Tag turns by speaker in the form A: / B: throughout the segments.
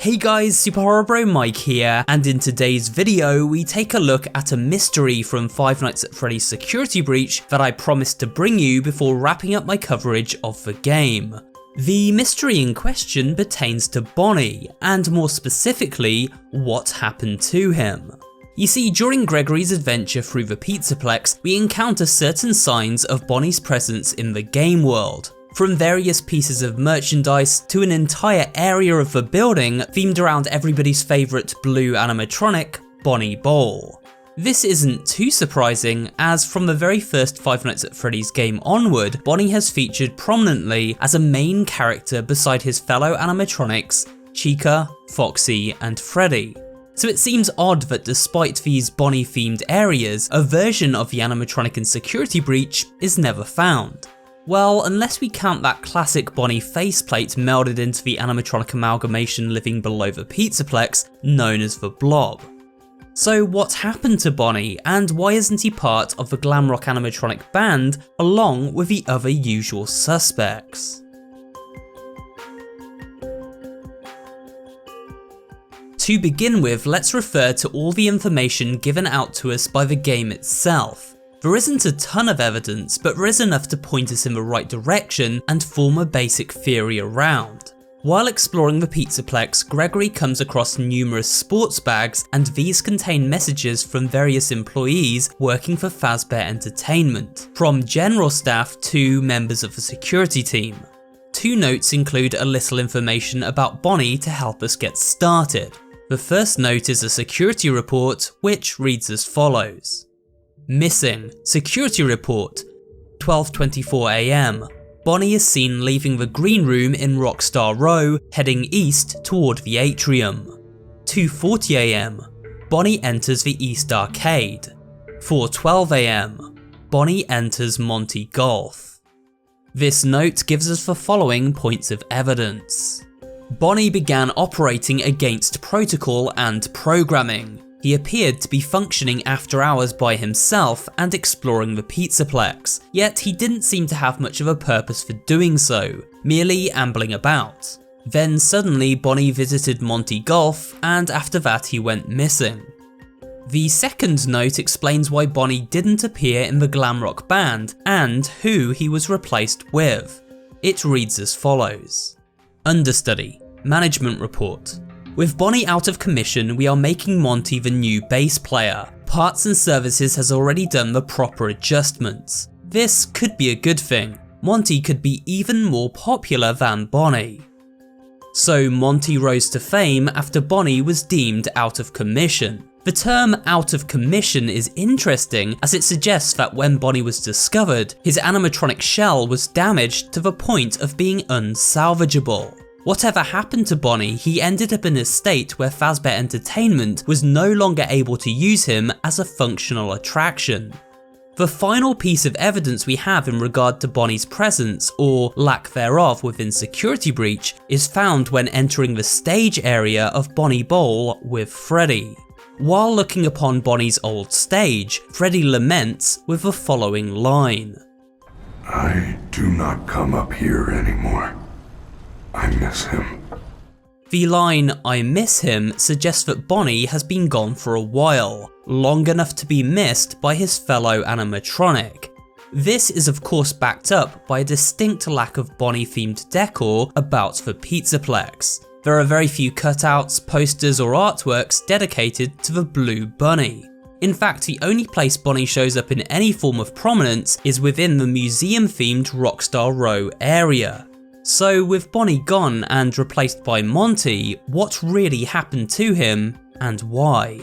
A: Hey guys, SuperHorrorBro Mike here, and in today's video we take a look at a mystery from Five Nights at Freddy's Security Breach that I promised to bring you before wrapping up my coverage of the game. The mystery in question pertains to Bonnie, and more specifically, what happened to him. You see, during Gregory's adventure through the Pizzaplex, we encounter certain signs of Bonnie's presence in the game world. From various pieces of merchandise to an entire area of the building themed around everybody's favourite blue animatronic, Bonnie Bowl. This isn't too surprising, as from the very first Five Nights at Freddy's game onward, Bonnie has featured prominently as a main character beside his fellow animatronics, Chica, Foxy, and Freddy. So it seems odd that despite these Bonnie themed areas, a version of the animatronic in Security Breach is never found. Well, unless we count that classic Bonnie faceplate melded into the animatronic amalgamation living below the Pizzaplex, known as the Blob. So what happened to Bonnie, and why isn't he part of the glam rock animatronic band along with the other usual suspects? To begin with, let's refer to all the information given out to us by the game itself. There isn't a ton of evidence, but there is enough to point us in the right direction and form a basic theory around. While exploring the Pizzaplex, Gregory comes across numerous sports bags, and these contain messages from various employees working for Fazbear Entertainment, from general staff to members of the security team. Two notes include a little information about Bonnie to help us get started. The first note is a security report, which reads as follows. Missing. Security report. 12:24 AM. Bonnie is seen leaving the green room in Rockstar Row, heading east toward the atrium. 2:40 AM. Bonnie enters the East Arcade. 4:12 AM. Bonnie enters Monty Golf. This note gives us the following points of evidence. Bonnie began operating against protocol and programming. He appeared to be functioning after hours by himself and exploring the Pizzaplex, yet he didn't seem to have much of a purpose for doing so, merely ambling about. Then suddenly Bonnie visited Monty Golf, and after that he went missing. The second note explains why Bonnie didn't appear in the glam rock band and who he was replaced with. It reads as follows. Understudy. Management report. With Bonnie out of commission, we are making Monty the new bass player. Parts and Services has already done the proper adjustments. This could be a good thing. Monty could be even more popular than Bonnie. So Monty rose to fame after Bonnie was deemed out of commission. The term out of commission is interesting, as it suggests that when Bonnie was discovered, his animatronic shell was damaged to the point of being unsalvageable. Whatever happened to Bonnie, he ended up in a state where Fazbear Entertainment was no longer able to use him as a functional attraction. The final piece of evidence we have in regard to Bonnie's presence, or lack thereof, within Security Breach is found when entering the stage area of Bonnie Bowl with Freddy. While looking upon Bonnie's old stage, Freddy laments with the following line.
B: I do not come up here anymore. I miss him.
A: The line, I miss him, suggests that Bonnie has been gone for a while, long enough to be missed by his fellow animatronic. This is of course backed up by a distinct lack of Bonnie themed decor about the Pizzaplex. There are very few cutouts, posters or artworks dedicated to the Blue Bunny. In fact, the only place Bonnie shows up in any form of prominence is within the museum themed Rockstar Row area. So with Bonnie gone and replaced by Monty, what really happened to him and why?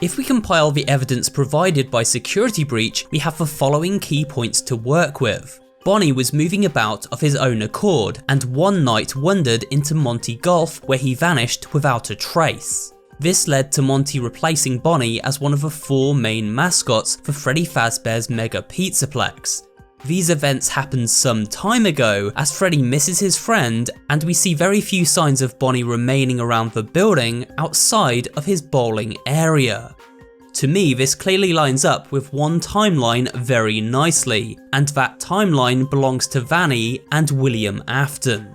A: If we compile the evidence provided by Security Breach, we have the following key points to work with. Bonnie was moving about of his own accord, and one night wandered into Monty Golf where he vanished without a trace. This led to Monty replacing Bonnie as one of the four main mascots for Freddy Fazbear's Mega Pizzaplex. These events happened some time ago as Freddy misses his friend, and we see very few signs of Bonnie remaining around the building outside of his bowling area. To me, this clearly lines up with one timeline very nicely, and that timeline belongs to Vanny and William Afton.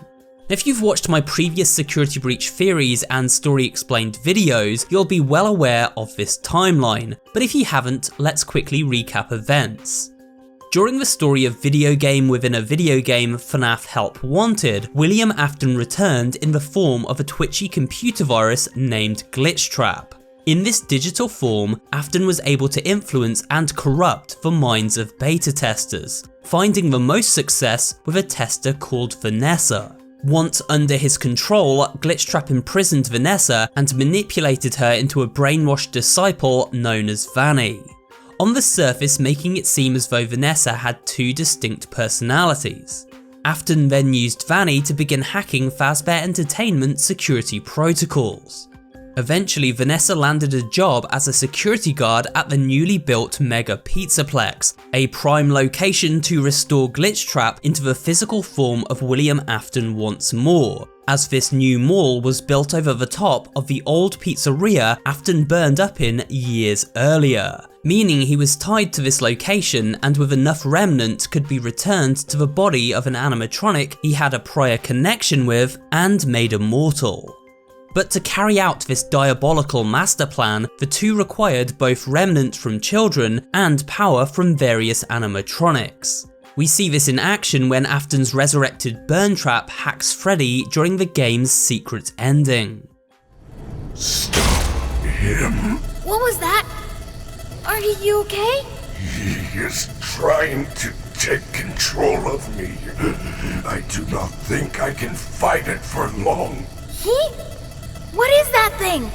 A: If you've watched my previous Security Breach theories and story explained videos, you'll be well aware of this timeline, but if you haven't, let's quickly recap events. During the story of video game within a video game FNAF Help Wanted, William Afton returned in the form of a twitchy computer virus named Glitchtrap. In this digital form, Afton was able to influence and corrupt the minds of beta testers, finding the most success with a tester called Vanessa. Once under his control, Glitchtrap imprisoned Vanessa and manipulated her into a brainwashed disciple known as Vanny, on the surface making it seem as though Vanessa had two distinct personalities. Afton then used Vanny to begin hacking Fazbear Entertainment's security protocols. Eventually, Vanessa landed a job as a security guard at the newly built Mega Pizzaplex, a prime location to restore Glitchtrap into the physical form of William Afton once more, as this new mall was built over the top of the old pizzeria Afton burned up in years earlier, meaning he was tied to this location and with enough remnant could be returned to the body of an animatronic he had a prior connection with and made immortal. But to carry out this diabolical master plan, the two required both remnant from children and power from various animatronics. We see this in action when Afton's resurrected Burntrap hacks Freddy during the game's secret ending.
B: Stop him.
C: What was that? Are you okay?
B: He is trying to take control of me. I do not think I can fight it for long.
C: What is that thing?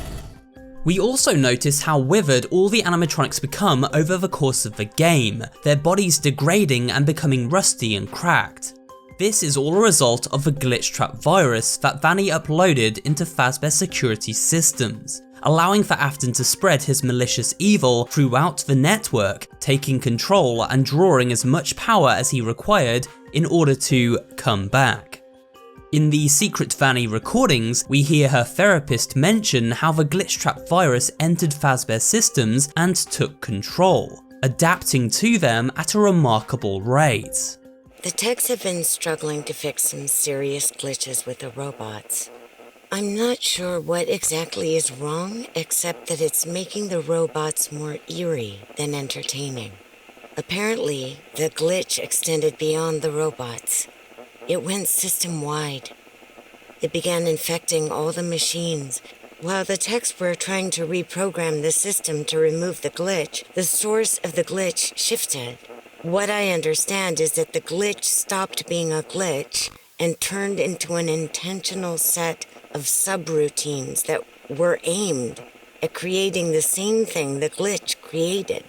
A: We also notice how withered all the animatronics become over the course of the game, their bodies degrading and becoming rusty and cracked. This is all a result of the Glitchtrap virus that Vanny uploaded into Fazbear security systems, allowing for Afton to spread his malicious evil throughout the network, taking control and drawing as much power as he required in order to come back. In the secret Vanny recordings, we hear her therapist mention how the Glitchtrap virus entered Fazbear systems and took control, adapting to them at a remarkable rate.
D: The techs have been struggling to fix some serious glitches with the robots. I'm not sure what exactly is wrong, except that it's making the robots more eerie than entertaining. Apparently, the glitch extended beyond the robots. It went system-wide. It began infecting all the machines. While the techs were trying to reprogram the system to remove the glitch, the source of the glitch shifted. What I understand is that the glitch stopped being a glitch and turned into an intentional set of subroutines that were aimed at creating the same thing the glitch created.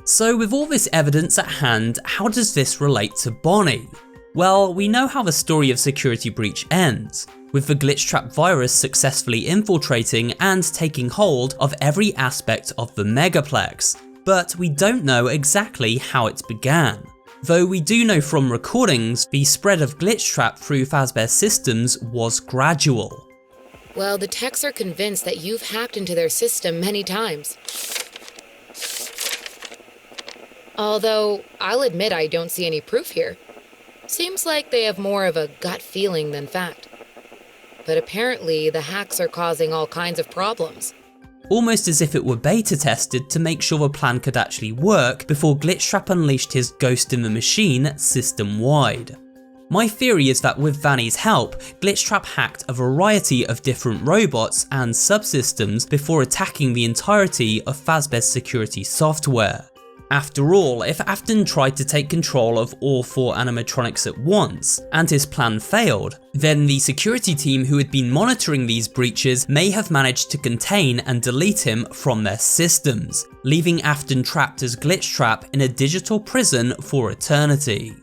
A: So with all this evidence at hand, how does this relate to Bonnie? Well, we know how the story of Security Breach ends, with the Glitchtrap virus successfully infiltrating and taking hold of every aspect of the Megaplex, but we don't know exactly how it began. Though we do know from recordings, the spread of Glitchtrap through Fazbear systems was gradual.
E: Well, the techs are convinced that you've hacked into their system many times. Although, I'll admit I don't see any proof here. Seems like they have more of a gut feeling than fact. But apparently, the hacks are causing all kinds of problems.
A: Almost as if it were beta tested to make sure the plan could actually work before Glitchtrap unleashed his Ghost in the Machine system-wide. My theory is that with Vanny's help, Glitchtrap hacked a variety of different robots and subsystems before attacking the entirety of Fazbear's security software. After all, if Afton tried to take control of all 4 animatronics at once, and his plan failed, then the security team who had been monitoring these breaches may have managed to contain and delete him from their systems, leaving Afton trapped as Glitchtrap in a digital prison for eternity.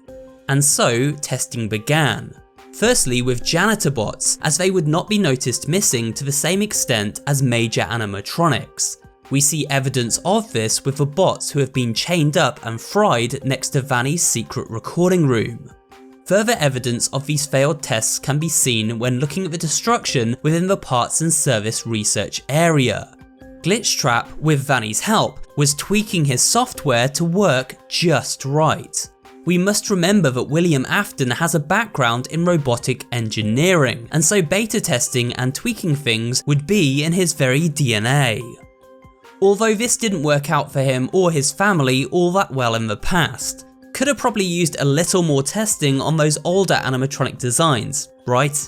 A: And so, testing began. Firstly with janitor bots, as they would not be noticed missing to the same extent as major animatronics. We see evidence of this with the bots who have been chained up and fried next to Vanny's secret recording room. Further evidence of these failed tests can be seen when looking at the destruction within the parts and service research area. Glitch Trap, with Vanny's help, was tweaking his software to work just right. We must remember that William Afton has a background in robotic engineering, and so beta testing and tweaking things would be in his very DNA. Although this didn't work out for him or his family all that well in the past. Could have probably used a little more testing on those older animatronic designs, right?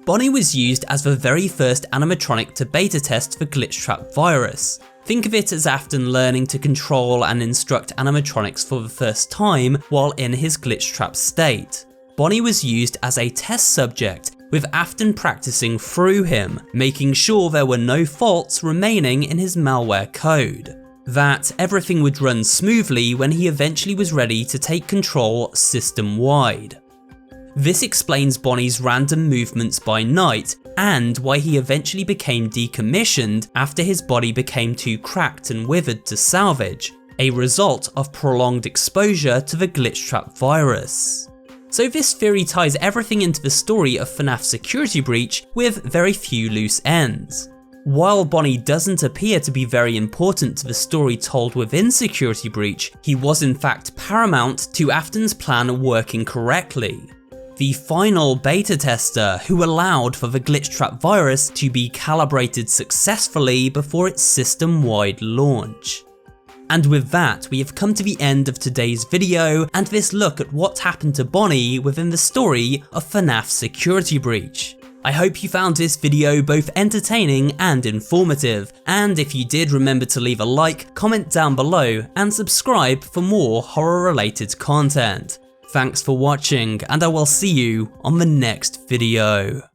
A: Bonnie was used as the very first animatronic to beta test for Glitch Trap virus. Think of it as Afton learning to control and instruct animatronics for the first time while in his Glitch Trap state. Bonnie was used as a test subject, with Afton practicing through him, making sure there were no faults remaining in his malware code. That everything would run smoothly when he eventually was ready to take control system-wide. This explains Bonnie's random movements by night, and why he eventually became decommissioned after his body became too cracked and withered to salvage, a result of prolonged exposure to the Glitch Trap virus. So this theory ties everything into the story of FNAF Security Breach with very few loose ends. While Bonnie doesn't appear to be very important to the story told within Security Breach, he was in fact paramount to Afton's plan working correctly. The final beta tester who allowed for the Glitch Trap virus to be calibrated successfully before its system-wide launch. And with that, we have come to the end of today's video and this look at what happened to Bonnie within the story of FNAF Security Breach. I hope you found this video both entertaining and informative, and if you did, remember to leave a like, comment down below, and subscribe for more horror-related content. Thanks for watching, and I will see you on the next video.